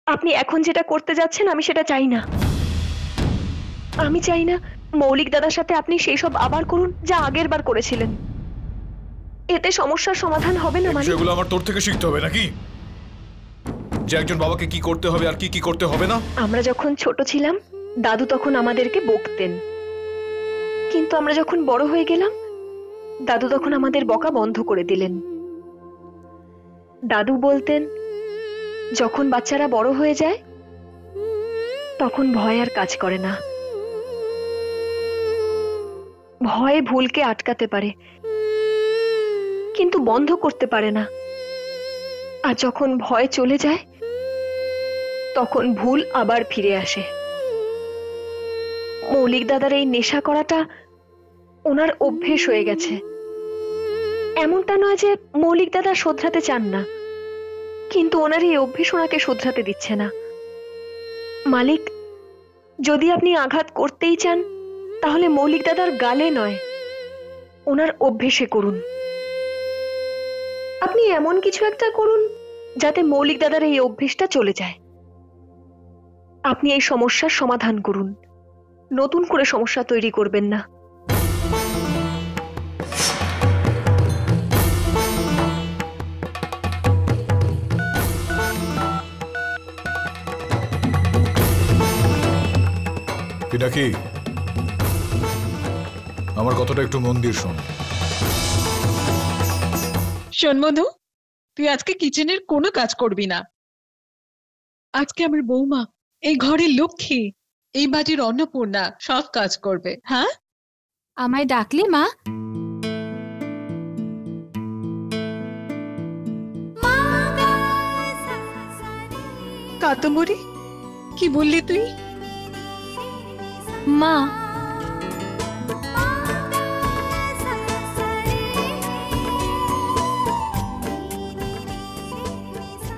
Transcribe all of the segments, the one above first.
আপনি এখন যেটা করতে যাচ্ছেন আমি সেটা চাই না। আমি চাই না মৌলিক দাদার সাথে আপনি সেই সব আবার করুন যা আগের বার করেছিলেন। এতে সমস্যার সমাধান হবে না। মানে বিষয়গুলো আমার তোর থেকে শিখতে হবে নাকি, যে একজন বাবাকে কি করতে হবে আর কি কি করতে হবে না? আমরা যখন ছোট ছিলাম দাদু তখন আমাদেরকে বকতেন, কিন্তু আমরা যখন বড় হয়ে গেলাম দাদু তখন আমাদের বকা বন্ধ করে দিলেন। দাদু বলতেন, যখন বাচ্চারা বড় হয়ে যায় তখন ভয় আর কাজ করে না। ভয় ভুলকে আটকাতে পারে কিন্তু বন্ধ করতে পারে না, আর যখন ভয় চলে যায় তখন ভুল আবার ফিরে আসে। মৌলিক দাদার এই নেশা করাটা ওনার অভ্যেস হয়ে গেছে। এমনটা নয় যে মৌলিক দাদা শোধরাতে চান না, কিন্তু ওনার এই অভ্যেস ওনাকে শোধরাতে দিচ্ছে না। মালিক, যদি আপনি আঘাত করতেই চান তাহলে মৌলিক দাদার গালে নয়, ওনার অভ্যেসে করুন। আপনি এমন কিছু একটা করুন যাতে মৌলিক দাদার এই অভ্যেসটা চলে যায়। আপনি এই সমস্যার সমাধান করুন, নতুন করে সমস্যা তৈরি করবেন না। পিনাকি, আমার কথাটা একটু মন দিয়ে শোন। শোন মধু, তুই আজকে কিচেনের কোনো কাজ করবি না। আজকে আমার বৌমা এই ঘরের লক্ষ্মী, এই বাড়ির অন্নপূর্ণা, সব কাজ করবে। হ্যাঁ, আমায় ডাকলে মা? কাতমরি, কি বললি তুই? মা,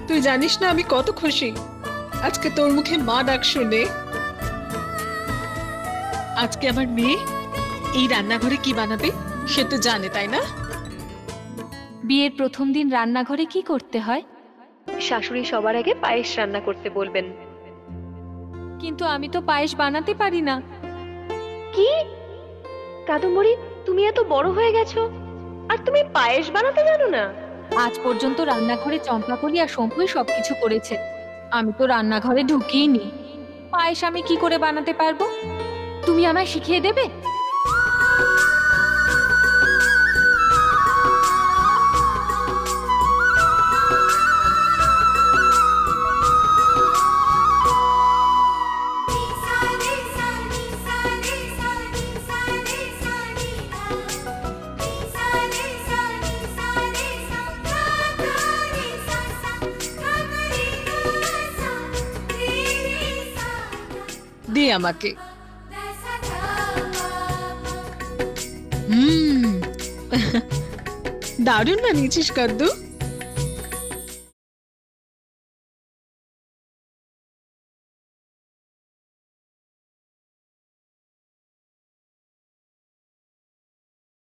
তুই জানিস না আমি কত খুশি আজকে তোর মুখে মা ডাক শুনে। আজকে আমার মেয়ে এই রান্নাঘরে কি বানাবে সে তো জানে, তাই না? বিয়ের প্রথম দিন রান্নাঘরে কি করতে হয়? শাশুড়ি সবার আগে পায়েস রান্না করতে বলবেন। কিন্তু আমি তো পায়েস বানাতে পারি না। কি কাদম্বরী, তুমি এত বড় হয়ে গেছো আর তুমি পায়েস বানাতে জানো না? আজ পর্যন্ত রান্নাঘরে চম্পাকলি আর শম্পুই সবকিছু করেছে, আমি তো রান্নাঘরে ঢুকিইনি। পায়েস আমি কি করে বানাতে পারবো? তুমি আমায় শিখিয়ে দেবে? দে আমাকে। দারুণ বানিয়েছিস কাদ্দু।